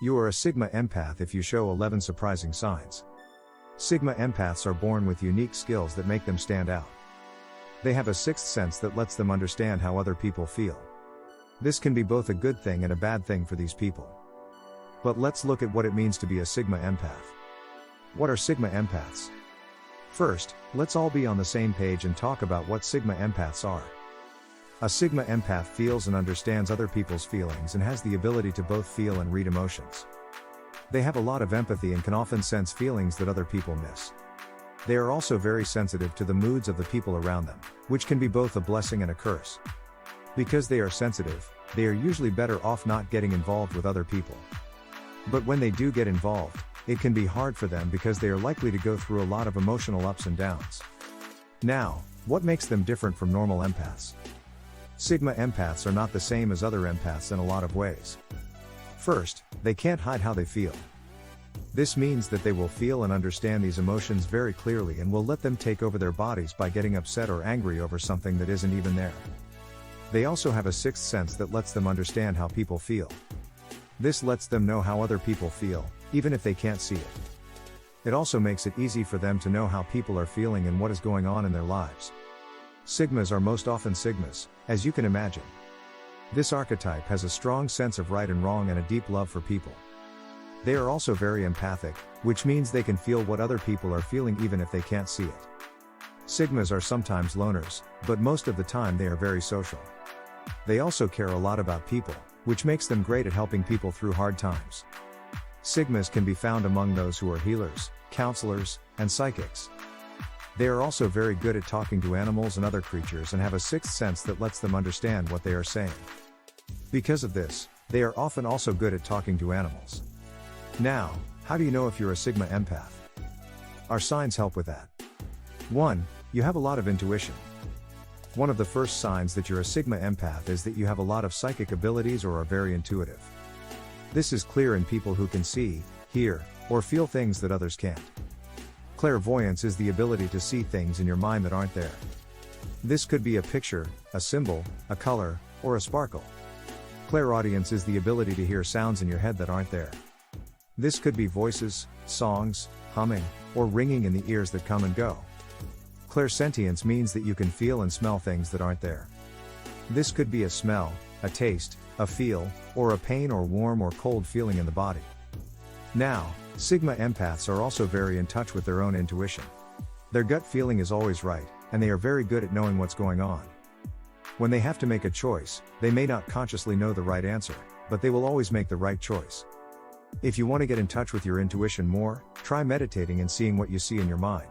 You are a Sigma Empath if you show 11 surprising signs. Sigma Empaths are born with unique skills that make them stand out. They have a sixth sense that lets them understand how other people feel. This can be both a good thing and a bad thing for these people. But let's look at what it means to be a Sigma Empath. What are Sigma Empaths? First, let's all be on the same page and talk about what Sigma Empaths are. A Sigma Empath feels and understands other people's feelings and has the ability to both feel and read emotions. They have a lot of empathy and can often sense feelings that other people miss. They are also very sensitive to the moods of the people around them, which can be both a blessing and a curse. Because they are sensitive, they are usually better off not getting involved with other people. But when they do get involved, it can be hard for them because they are likely to go through a lot of emotional ups and downs. Now, what makes them different from normal empaths? Sigma Empaths are not the same as other empaths in a lot of ways. First, they can't hide how they feel. This means that they will feel and understand these emotions very clearly and will let them take over their bodies by getting upset or angry over something that isn't even there. They also have a sixth sense that lets them understand how people feel. This lets them know how other people feel, even if they can't see it. It also makes it easy for them to know how people are feeling and what is going on in their lives. Sigmas are most often Sigmas, as you can imagine. This archetype has a strong sense of right and wrong and a deep love for people. They are also very empathic, which means they can feel what other people are feeling even if they can't see it. Sigmas are sometimes loners, but most of the time they are very social. They also care a lot about people, which makes them great at helping people through hard times. Sigmas can be found among those who are healers, counselors, and psychics. They are also very good at talking to animals and other creatures and have a sixth sense that lets them understand what they are saying. Because of this, they are often also good at talking to animals. Now, how do you know if you're a Sigma Empath? Our signs help with that. 1. You have a lot of intuition. One of the first signs that you're a Sigma Empath is that you have a lot of psychic abilities or are very intuitive. This is clear in people who can see, hear, or feel things that others can't. Clairvoyance is the ability to see things in your mind that aren't there. This could be a picture, a symbol, a color, or a sparkle. Clairaudience is the ability to hear sounds in your head that aren't there. This could be voices, songs, humming, or ringing in the ears that come and go. Clairsentience means that you can feel and smell things that aren't there. This could be a smell, a taste, a feel, or a pain or warm or cold feeling in the body. Now, Sigma Empaths are also very in touch with their own intuition. Their gut feeling is always right, and they are very good at knowing what's going on. When they have to make a choice, they may not consciously know the right answer, but they will always make the right choice. If you want to get in touch with your intuition more, try meditating and seeing what you see in your mind.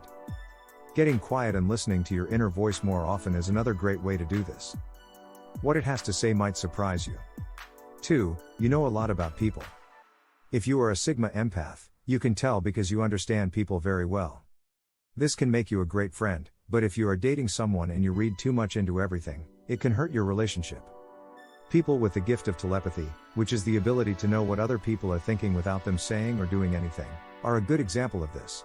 Getting quiet and listening to your inner voice more often is another great way to do this. What it has to say might surprise you. 2. You know a lot about people. If you are a Sigma Empath, you can tell because you understand people very well. This can make you a great friend, but if you are dating someone and you read too much into everything, it can hurt your relationship. People with the gift of telepathy, which is the ability to know what other people are thinking without them saying or doing anything, are a good example of this.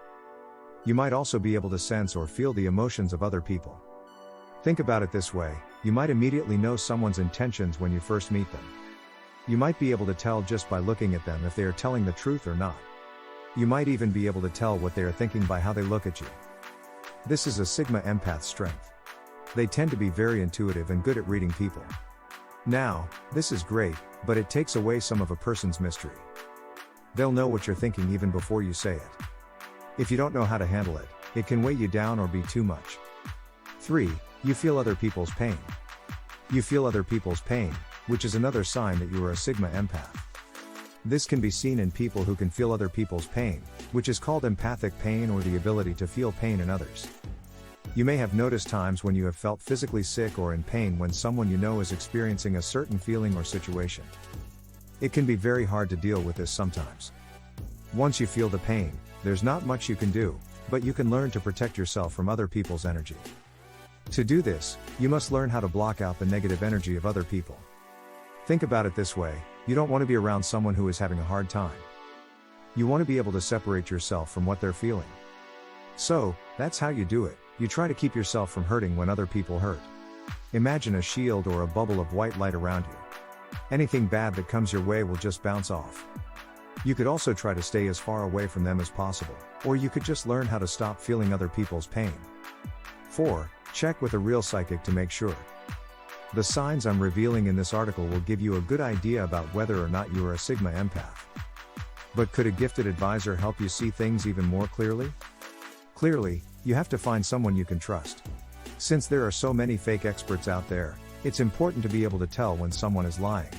You might also be able to sense or feel the emotions of other people. Think about it this way, you might immediately know someone's intentions when you first meet them. You might be able to tell just by looking at them if they are telling the truth or not. You might even be able to tell what they are thinking by how they look at you. This is a Sigma Empath's strength. They tend to be very intuitive and good at reading people. Now, this is great, but it takes away some of a person's mystery. They'll know what you're thinking even before you say it. If you don't know how to handle it, it can weigh you down or be too much. 3. You feel other people's pain. You feel other people's pain, which is another sign that you are a Sigma Empath. This can be seen in people who can feel other people's pain, which is called empathic pain or the ability to feel pain in others. You may have noticed times when you have felt physically sick or in pain when someone you know is experiencing a certain feeling or situation. It can be very hard to deal with this sometimes. Once you feel the pain, there's not much you can do, but you can learn to protect yourself from other people's energy. To do this, you must learn how to block out the negative energy of other people. Think about it this way, you don't want to be around someone who is having a hard time. You want to be able to separate yourself from what they're feeling. So, that's how you do it, you try to keep yourself from hurting when other people hurt. Imagine a shield or a bubble of white light around you. Anything bad that comes your way will just bounce off. You could also try to stay as far away from them as possible, or you could just learn how to stop feeling other people's pain. 4. Check with a real psychic to make sure. The signs I'm revealing in this article will give you a good idea about whether or not you are a Sigma Empath. But could a gifted advisor help you see things even more clearly? Clearly, you have to find someone you can trust. Since there are so many fake experts out there, it's important to be able to tell when someone is lying.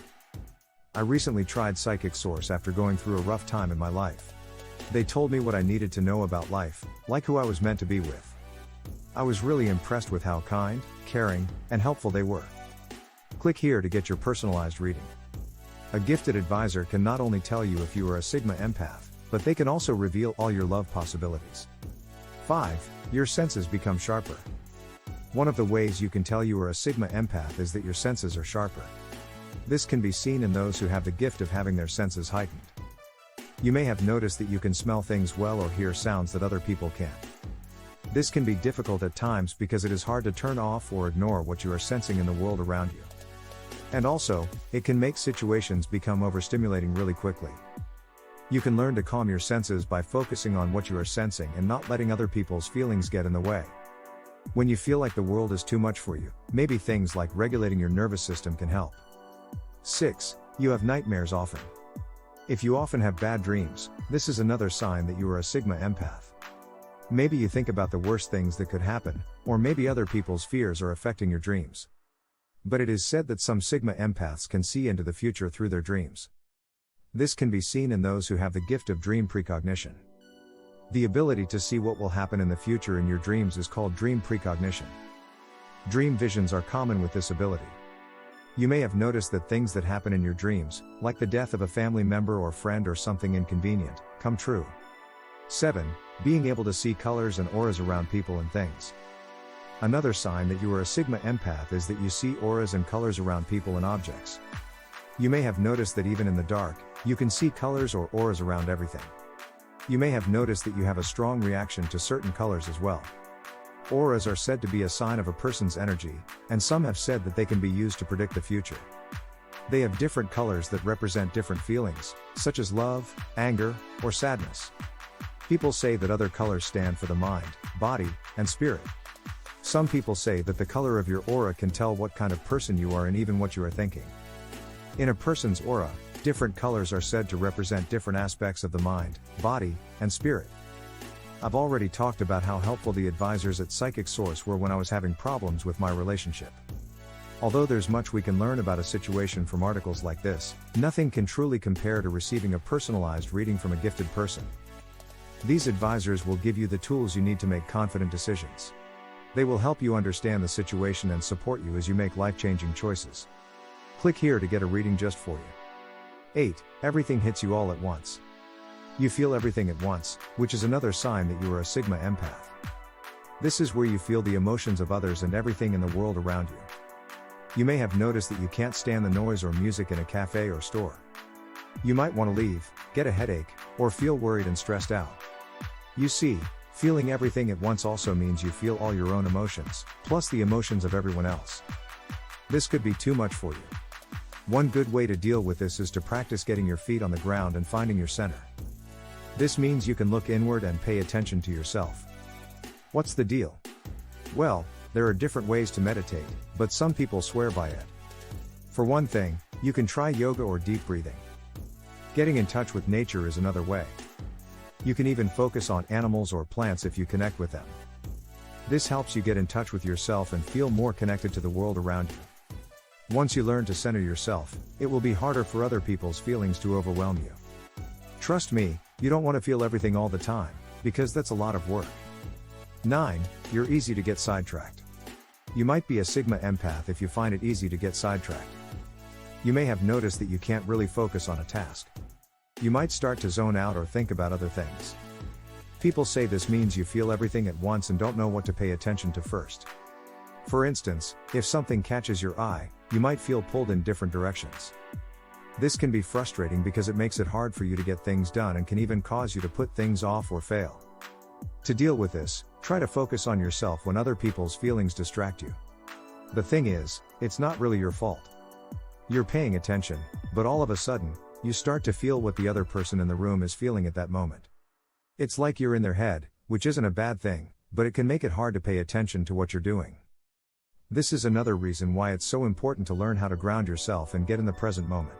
I recently tried Psychic Source after going through a rough time in my life. They told me what I needed to know about life, like who I was meant to be with. I was really impressed with how kind, caring, and helpful they were. Click here to get your personalized reading. A gifted advisor can not only tell you if you are a Sigma Empath, but they can also reveal all your love possibilities. 5. Your senses become sharper. One of the ways you can tell you are a Sigma Empath is that your senses are sharper. This can be seen in those who have the gift of having their senses heightened. You may have noticed that you can smell things well or hear sounds that other people can't. This can be difficult at times because it is hard to turn off or ignore what you are sensing in the world around you. And also, it can make situations become overstimulating really quickly. You can learn to calm your senses by focusing on what you are sensing and not letting other people's feelings get in the way. When you feel like the world is too much for you, maybe things like regulating your nervous system can help. 6. You have nightmares often. If you often have bad dreams, this is another sign that you are a Sigma Empath. Maybe you think about the worst things that could happen, or maybe other people's fears are affecting your dreams. But it is said that some Sigma Empaths can see into the future through their dreams. This can be seen in those who have the gift of dream precognition. The ability to see what will happen in the future in your dreams is called dream precognition. Dream visions are common with this ability. You may have noticed that things that happen in your dreams, like the death of a family member or friend or something inconvenient, come true. 7. Being able to see colors and auras around people and things. Another sign that you are a Sigma Empath is that you see auras and colors around people and objects. You may have noticed that even in the dark, you can see colors or auras around everything. You may have noticed that you have a strong reaction to certain colors as well. Auras are said to be a sign of a person's energy, and some have said that they can be used to predict the future. They have different colors that represent different feelings, such as love, anger, or sadness. People say that other colors stand for the mind, body, and spirit. Some people say that the color of your aura can tell what kind of person you are and even what you are thinking. In a person's aura, different colors are said to represent different aspects of the mind, body, and spirit. I've already talked about how helpful the advisors at Psychic Source were when I was having problems with my relationship. Although there's much we can learn about a situation from articles like this, nothing can truly compare to receiving a personalized reading from a gifted person. These advisors will give you the tools you need to make confident decisions. They will help you understand the situation and support you as you make life-changing choices. Click here to get a reading just for you. 8. Everything hits you all at once. You feel everything at once, which is another sign that you are a Sigma Empath. This is where you feel the emotions of others and everything in the world around you. You may have noticed that you can't stand the noise or music in a cafe or store. You might want to leave, get a headache, or feel worried and stressed out. You see, feeling everything at once also means you feel all your own emotions, plus the emotions of everyone else. This could be too much for you. One good way to deal with this is to practice getting your feet on the ground and finding your center. This means you can look inward and pay attention to yourself. What's the deal? Well, there are different ways to meditate, but some people swear by it. For one thing, you can try yoga or deep breathing. Getting in touch with nature is another way. You can even focus on animals or plants if you connect with them. This helps you get in touch with yourself and feel more connected to the world around you. Once you learn to center yourself, it will be harder for other people's feelings to overwhelm you. Trust me, you don't want to feel everything all the time, because that's a lot of work. 9. You're easy to get sidetracked. You might be a Sigma Empath if you find it easy to get sidetracked. You may have noticed that you can't really focus on a task. You might start to zone out or think about other things. People say this means you feel everything at once and don't know what to pay attention to first. For instance, if something catches your eye, you might feel pulled in different directions. This can be frustrating because it makes it hard for you to get things done and can even cause you to put things off or fail. To deal with this, try to focus on yourself when other people's feelings distract you. The thing is, it's not really your fault. You're paying attention, but all of a sudden, you start to feel what the other person in the room is feeling at that moment. It's like you're in their head, which isn't a bad thing, but it can make it hard to pay attention to what you're doing. This is another reason why it's so important to learn how to ground yourself and get in the present moment.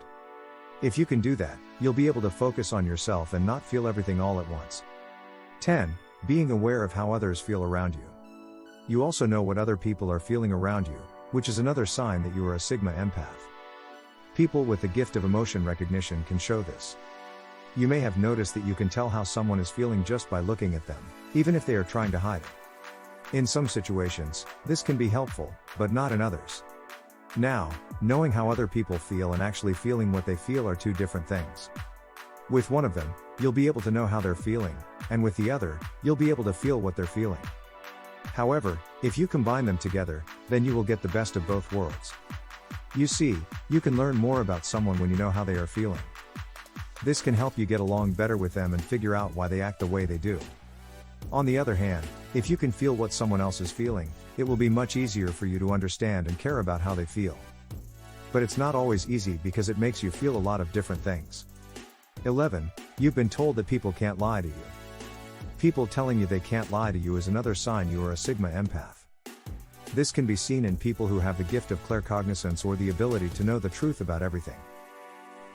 If you can do that, you'll be able to focus on yourself and not feel everything all at once. 10. Being aware of how others feel around you. You also know what other people are feeling around you, which is another sign that you are a Sigma Empath. People with the gift of emotion recognition can show this. You may have noticed that you can tell how someone is feeling just by looking at them, even if they are trying to hide it. In some situations, this can be helpful, but not in others. Now, knowing how other people feel and actually feeling what they feel are two different things. With one of them, you'll be able to know how they're feeling, and with the other, you'll be able to feel what they're feeling. However, if you combine them together, then you will get the best of both worlds. You see, you can learn more about someone when you know how they are feeling. This can help you get along better with them and figure out why they act the way they do. On the other hand, if you can feel what someone else is feeling, it will be much easier for you to understand and care about how they feel. But it's not always easy because it makes you feel a lot of different things. 11. You've been told that people can't lie to you. People telling you they can't lie to you is another sign you are a Sigma Empath. This can be seen in people who have the gift of claircognizance or the ability to know the truth about everything.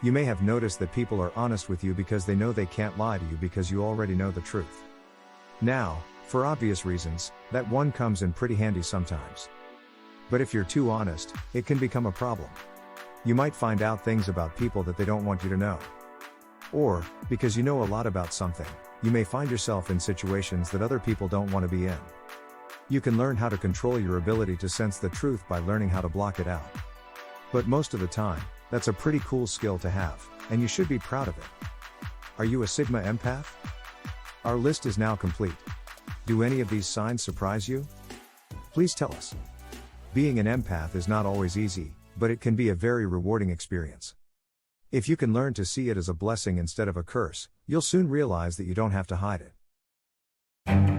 You may have noticed that people are honest with you because they know they can't lie to you because you already know the truth. Now, for obvious reasons, that one comes in pretty handy sometimes. But if you're too honest, it can become a problem. You might find out things about people that they don't want you to know. Or, because you know a lot about something, you may find yourself in situations that other people don't want to be in. You can learn how to control your ability to sense the truth by learning how to block it out. But most of the time, that's a pretty cool skill to have, and you should be proud of it. Are you a Sigma Empath? Our list is now complete. Do any of these signs surprise you? Please tell us. Being an empath is not always easy, but it can be a very rewarding experience. If you can learn to see it as a blessing instead of a curse, you'll soon realize that you don't have to hide it.